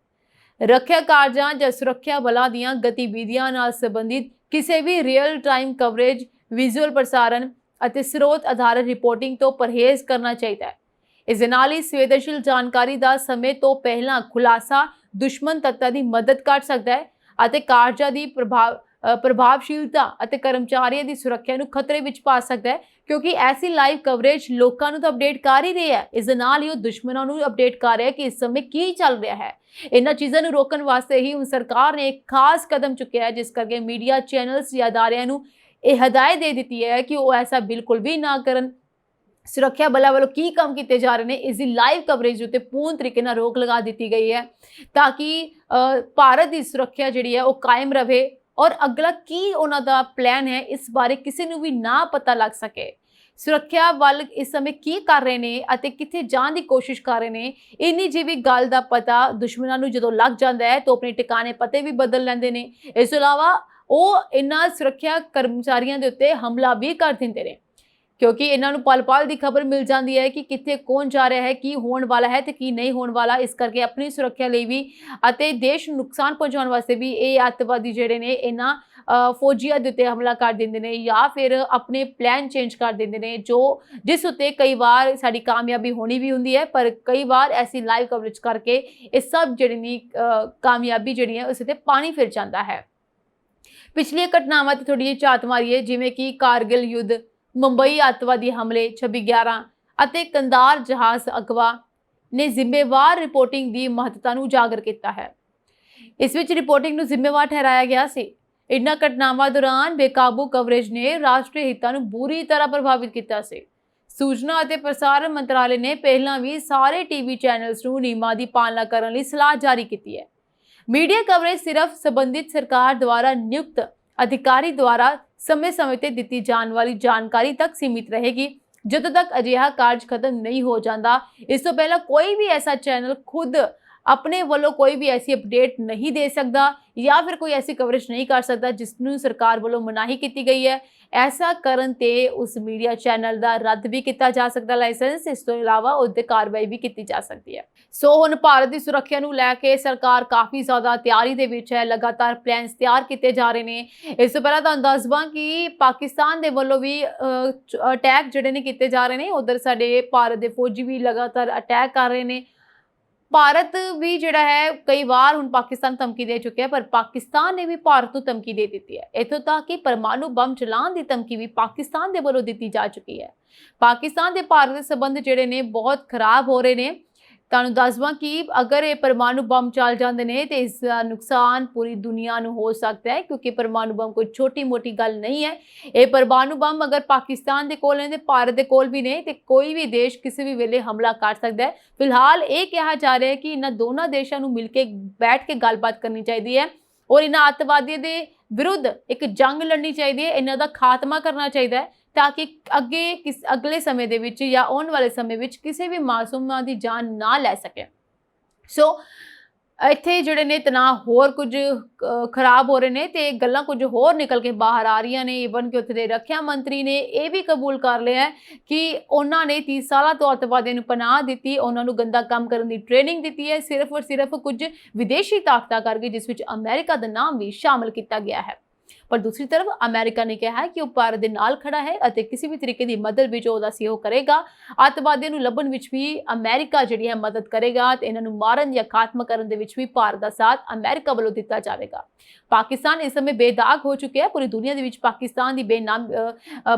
रखिया कारजां जां सुरक्षा बलों दीयां गतिविधियां नाल संबंधित किसी भी रियल टाइम कवरेज, विजुअल प्रसारण अते स्रोत आधारित रिपोर्टिंग तो परहेज करना चाहिए है। इस दे नाल ही संवेदनशील जानकारी का समय तो पहला खुलासा दुश्मन तत्तां की मदद कर सकता है अते कारजां की प्रभावशीलता अते कर्मचारियों की सुरक्षा नूं खतरे विच पा सकता है, क्योंकि ऐसी लाइव कवरेज लोगों तो अपडेट कर ही रही है, इस दे नाल ही वो दुश्मनों नूं अपडेट कर रहा है कि इस समय की चल रहा है। इन्हां चीज़ों नूं रोकण वास्ते ही हुण सरकार ने एक खास कदम चुकिया है, जिस करके मीडिया चैनल्स या अदारियां नूं यह हदायत दे दी है कि वो ऐसा बिल्कुल भी ना करन। सुरक्षा बलों वालों की काम किए जा रहे हैं, इसकी लाइव कवरेज उत्ते पूर्ण तरीके नाल रोक लगा दी गई है ताकि भारत की सुरक्षा जिहड़ी है वो कायम रहे और अगला की उन्हां दा प्लान है इस बारे किसी नूं भी ना पता लग सके। सुरक्षा बल इस समय की कर रहे हैं अते कित्थे जाण की कोशिश कर रहे हैं, इन्नी जी भी गल का पता दुश्मनों नूं जदों लग जाता है तो अपने टिकाने पते भी बदल लैंदे ने। इस तों इलावा वो इन्हां सुरक्षा कर्मचारियों के उत्ते हमला भी कर दिंदे ने, क्योंकि इन्हां नूं पल-पल की खबर मिल जाती है कि कित्थे कौन जा रहा है, की होने वाला है तो की नहीं होने वाला। इस करके अपनी सुरक्षा लिए भी अते देश नूं नुकसान पहुँचाने वास्ते भी ये अतवादी जिहड़े ने इन्हां फौजियां दे उत्ते हमला कर देंदे ने या फिर अपने प्लान चेंज कर देंदे ने, जो जिस उत्ते कई बार साडी कामयाबी होनी भी हुंदी है, पर कई बार ऐसी लाइव कवरेज करके ये सब जिहड़ी कामयाबी जिहड़ी है उस उत्ते पानी फिर जाता है। पिछली घटनावां ते थोड़ी झात मारीए, जिवें कि कारगिल युद्ध, मुंबई अतवादी हमले 26/11 ਅਤੇ कंधार जहाज अगवा ने जिम्मेवार रिपोर्टिंग की महत्ता नूं उजागर किया है। इस विच रिपोर्टिंग नूं जिम्मेवार ठहराया गया सी। इन्हां घटनावां दौरान बेकाबू कवरेज ने राष्ट्रीय हितां नूं बुरी तरह प्रभावित किया सी। सूचना और प्रसारण मंत्रालय ने पहलां भी सारे टीवी चैनल्स नूं नियमां दी पालना करने लई सलाह जारी की है। मीडिया कवरेज सिर्फ संबंधित सरकार द्वारा नियुक्त अधिकारी द्वारा समय समय पर दी जाने वाली जानकारी तक सीमित रहेगी, जदों तक अजिहा कार्य खत्म नहीं हो जाता। इस तो पहला कोई भी ऐसा चैनल खुद अपने वालों कोई भी ऐसी अपडेट नहीं दे सकता या फिर कोई ऐसी कवरेज नहीं कर सकता जिसनूं सरकार वालों मनाही की गई है। ऐसा करन ते उस मीडिया चैनल का रद्द भी किया जा सकता लाइसेंस, इस तो इलावा उसते कार्रवाई भी की जा सकती है। सो हुण भारत की सुरक्षा नूं लैके सरकार काफ़ी ज़्यादा तैयारी दे विच है, लगातार प्लान्स तैयार किए जा रहे हैं। इस तो पहला तुहानूं दस देवां कि पाकिस्तान दे वल्लों भी अटैक जिहड़े ने किए जा रहे हैं, उधर साडे भारत के फौजी भी लगातार अटैक कर रहे हैं। ਭਾਰਤ ਵੀ ਜਿਹੜਾ ਹੈ ਕਈ ਵਾਰ ਹੁਣ ਪਾਕਿਸਤਾਨ ਧਮਕੀ ਦੇ ਚੁੱਕਿਆ, ਪਰ ਪਾਕਿਸਤਾਨ ਨੇ ਵੀ ਭਾਰਤ ਨੂੰ ਧਮਕੀ ਦੇ ਦਿੱਤੀ ਹੈ। ਇੱਥੋਂ ਤੱਕ ਕਿ ਪਰਮਾਣੂ ਬੰਬ ਚਲਾਉਣ ਦੀ ਧਮਕੀ ਵੀ ਪਾਕਿਸਤਾਨ ਦੇ ਵੱਲੋਂ ਦਿੱਤੀ ਜਾ ਚੁੱਕੀ ਹੈ। ਪਾਕਿਸਤਾਨ ਦੇ ਭਾਰਤ ਦੇ ਸੰਬੰਧ ਜਿਹੜੇ ਨੇ ਬਹੁਤ ਖਰਾਬ ਹੋ ਰਹੇ ਨੇ। ਤੁਹਾਨੂੰ ਦੱਸਵਾਂ ਕਿ ਅਗਰ ਇਹ ਪਰਮਾਣੂ ਬੰਬ ਚੱਲ ਜਾਂਦੇ ਨੇ ਤੇ ਇਸ ਦਾ ਨੁਕਸਾਨ ਪੂਰੀ ਦੁਨੀਆ ਨੂੰ ਹੋ ਸਕਦਾ ਹੈ, ਕਿਉਂਕਿ ਪਰਮਾਣੂ ਬੰਬ ਕੋਈ ਛੋਟੀ ਮੋਟੀ ਗੱਲ ਨਹੀਂ ਹੈ। ਇਹ ਪਰਮਾਣੂ ਬੰਬ ਅਗਰ ਪਾਕਿਸਤਾਨ ਦੇ ਕੋਲ ਨੇ ਤੇ ਭਾਰਤ ਦੇ ਕੋਲ ਵੀ ਨੇ ਤੇ ਕੋਈ ਵੀ ਦੇਸ਼ ਕਿਸੇ ਵੀ ਵੇਲੇ ਹਮਲਾ ਕਰ ਸਕਦਾ ਹੈ। ਫਿਲਹਾਲ ਇਹ ਕਿਹਾ ਜਾ ਰਿਹਾ ਹੈ ਕਿ ਇਹਨਾਂ ਦੋਨਾਂ ਦੇਸ਼ਾਂ ਨੂੰ ਮਿਲ ਕੇ ਬੈਠ ਕੇ ਗੱਲਬਾਤ ਕਰਨੀ ਚਾਹੀਦੀ ਹੈ ਔਰ ਇਹਨਾਂ ਅੱਤਵਾਦੀਆਂ ਦੇ ਵਿਰੁੱਧ ਇੱਕ ਜੰਗ ਲੜਨੀ ਚਾਹੀਦੀ ਹੈ। ਇਹਨਾਂ ਦਾ ਖਾਤਮਾ ਕਰਨਾ ਚਾਹੀਦਾ ਹੈ ਤਾਂ ਕਿ ਅਗਲੇ ਸਮੇਂ ਦੇ ਵਿੱਚ ਜਾਂ ਆਉਣ ਵਾਲੇ ਸਮੇਂ ਵਿੱਚ ਕਿਸੇ ਵੀ ਮਾਸੂਮਾਂ ਦੀ ਜਾਨ ਨਾ ਲੈ ਸਕੇ। ਸੋ ਇੱਥੇ ਜਿਹੜੇ ਨੇ ਤਣਾਅ ਹੋਰ ਕੁਝ ਖਰਾਬ ਹੋ ਰਹੇ ਨੇ ਤੇ ਗੱਲਾਂ ਕੁਝ ਹੋਰ ਨਿਕਲ ਕੇ ਬਾਹਰ ਆ ਰਹੀਆਂ ਨੇ। ਈਵਨ ਕਿ ਉੱਥੇ ਦੇ ਰੱਖਿਆ ਮੰਤਰੀ ਨੇ ਇਹ ਵੀ ਕਬੂਲ ਕਰ ਲਿਆ ਕਿ ਉਹਨਾਂ ਨੇ 30 ਸਾਲਾਂ ਤੋਂ ਅੱਤਵਾਦੀਆਂ ਨੂੰ ਪਨਾਹ ਦਿੱਤੀ, ਉਹਨਾਂ ਨੂੰ ਗੰਦਾ ਕੰਮ ਕਰਨ ਦੀ ਟ੍ਰੇਨਿੰਗ ਦਿੱਤੀ ਹੈ, ਸਿਰਫ ਔਰ ਸਿਰਫ ਕੁਝ ਵਿਦੇਸ਼ੀ ਤਾਕਤਾਂ ਕਰਕੇ, ਜਿਸ ਵਿੱਚ ਅਮਰੀਕਾ ਦਾ ਨਾਮ ਵੀ ਸ਼ਾਮਲ ਕੀਤਾ ਗਿਆ ਹੈ। ਪਰ ਦੂਸਰੀ ਤਰਫ ਅਮਰੀਕਾ ਨੇ ਕਿਹਾ ਹੈ ਕਿ ਉਹ ਭਾਰਤ ਦੇ ਨਾਲ ਖੜਾ ਹੈ ਅਤੇ ਕਿਸੇ ਵੀ ਤਰੀਕੇ ਦੀ ਮਦਦ ਵਿੱਚ ਉਹਦਾ ਸਹਿਯੋਗ ਕਰੇਗਾ। ਅੱਤਵਾਦੀਆਂ ਨੂੰ ਲੱਭਣ ਵਿੱਚ ਵੀ ਅਮਰੀਕਾ ਜਿਹੜੀ ਹੈ ਮਦਦ ਕਰੇਗਾ ਤੇ ਇਹਨਾਂ ਨੂੰ ਮਾਰਨ ਜਾਂ ਖਾਤਮਾ ਕਰਨ ਦੇ ਵਿੱਚ ਵੀ ਭਾਰਤ ਦਾ ਸਾਥ ਅਮਰੀਕਾ ਵੱਲੋਂ ਦਿੱਤਾ ਜਾਵੇਗਾ। ਪਾਕਿਸਤਾਨ ਇਸ ਸਮੇਂ ਬੇਦਾਗ ਹੋ ਚੁੱਕਿਆ ਹੈ। ਪੂਰੀ ਦੁਨੀਆ ਦੇ ਵਿੱਚ ਪਾਕਿਸਤਾਨ ਦੀ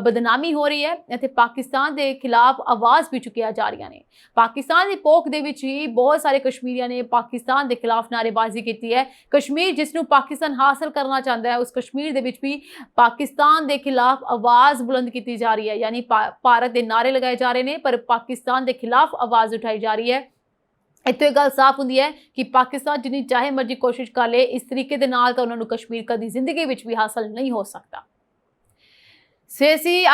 ਬਦਨਾਮੀ ਹੋ ਰਹੀ ਹੈ ਅਤੇ ਪਾਕਿਸਤਾਨ ਦੇ ਖਿਲਾਫ ਆਵਾਜ਼ ਵੀ ਚੁੱਕੀਆਂ ਜਾ ਰਹੀਆਂ ਨੇ। ਪਾਕਿਸਤਾਨ ਦੀ ਪੋਖ ਦੇ ਵਿੱਚ ਹੀ ਬਹੁਤ ਸਾਰੇ ਕਸ਼ਮੀਰੀਆਂ ਨੇ ਪਾਕਿਸਤਾਨ ਦੇ ਖਿਲਾਫ ਨਾਅਰੇਬਾਜ਼ੀ ਕੀਤੀ ਹੈ। ਕਸ਼ਮੀਰ ਜਿਸ ਨੂੰ ਪਾਕਿਸਤਾਨ ਹਾਸਲ ਕਰਨਾ ਚਾਹੁੰਦਾ ਹੈ, ਉਸ ਕਸ਼ਮੀਰ ਦੇ ਵਿੱਚ ਵੀ ਪਾਕਿਸਤਾਨ ਦੇ ਖਿਲਾਫ ਆਵਾਜ਼ ਬੁਲੰਦ ਕੀਤੀ ਜਾ ਰਹੀ ਹੈ। ਯਾਨੀ ਭਾਰਤ ਦੇ ਨਾਅਰੇ ਲਗਾਏ ਜਾ ਰਹੇ ਨੇ ਪਰ ਪਾਕਿਸਤਾਨ ਦੇ ਖਿਲਾਫ ਆਵਾਜ਼ ਉਠਾਈ ਜਾ ਰਹੀ ਹੈ। ਇੱਥੇ ਇਹ ਗੱਲ ਸਾਫ਼ ਹੁੰਦੀ ਹੈ ਕਿ ਪਾਕਿਸਤਾਨ ਜਿੰਨੀ ਚਾਹੇ ਮਰਜ਼ੀ ਕੋਸ਼ਿਸ਼ ਕਰ ਲੇ, ਇਸ ਤਰੀਕੇ ਦੇ ਨਾਲ ਤਾਂ ਉਹਨਾਂ ਨੂੰ ਕਸ਼ਮੀਰ ਕਦੀ ਜ਼ਿੰਦਗੀ ਵਿੱਚ ਵੀ ਹਾਸਲ ਨਹੀਂ ਹੋ ਸਕਦਾ।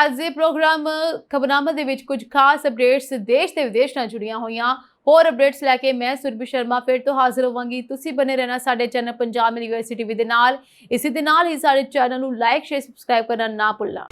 ਅੱਜ ਦੇ ਪ੍ਰੋਗਰਾਮ ਖਬਰਨਾਮਾ ਦੇ ਵਿੱਚ ਕੁਝ ਖਾਸ ਅਪਡੇਟਸ ਦੇਸ਼ ਤੇ ਵਿਦੇਸ਼ ਨਾਲ ਜੁੜੀਆਂ ਹੋਈਆਂ। ਹੋਰ ਅਪਡੇਟਸ ਲੈ ਕੇ ਮੈਂ ਸੁਰਭੀ ਸ਼ਰਮਾ ਫਿਰ ਤੋਂ ਹਾਜ਼ਰ ਹੋਵਾਂਗੀ। ਤੁਸੀਂ ਬਨੇ ਰਹਿਣਾ ਸਾਡੇ ਚੈਨਲ ਪੰਜਾਬ ਯੂਨੀਵਰਸਿਟੀ ਟੀਵੀ ਦੇ ਨਾਲ। ਇਸੇ ਦੇ ਨਾਲ ਹੀ ਸਾਡੇ ਚੈਨਲ ਨੂੰ ਲਾਈਕ, ਸ਼ੇਅਰ, ਸਬਸਕ੍ਰਾਈਬ ਕਰਨਾ ਨਾ ਭੁੱਲਣਾ।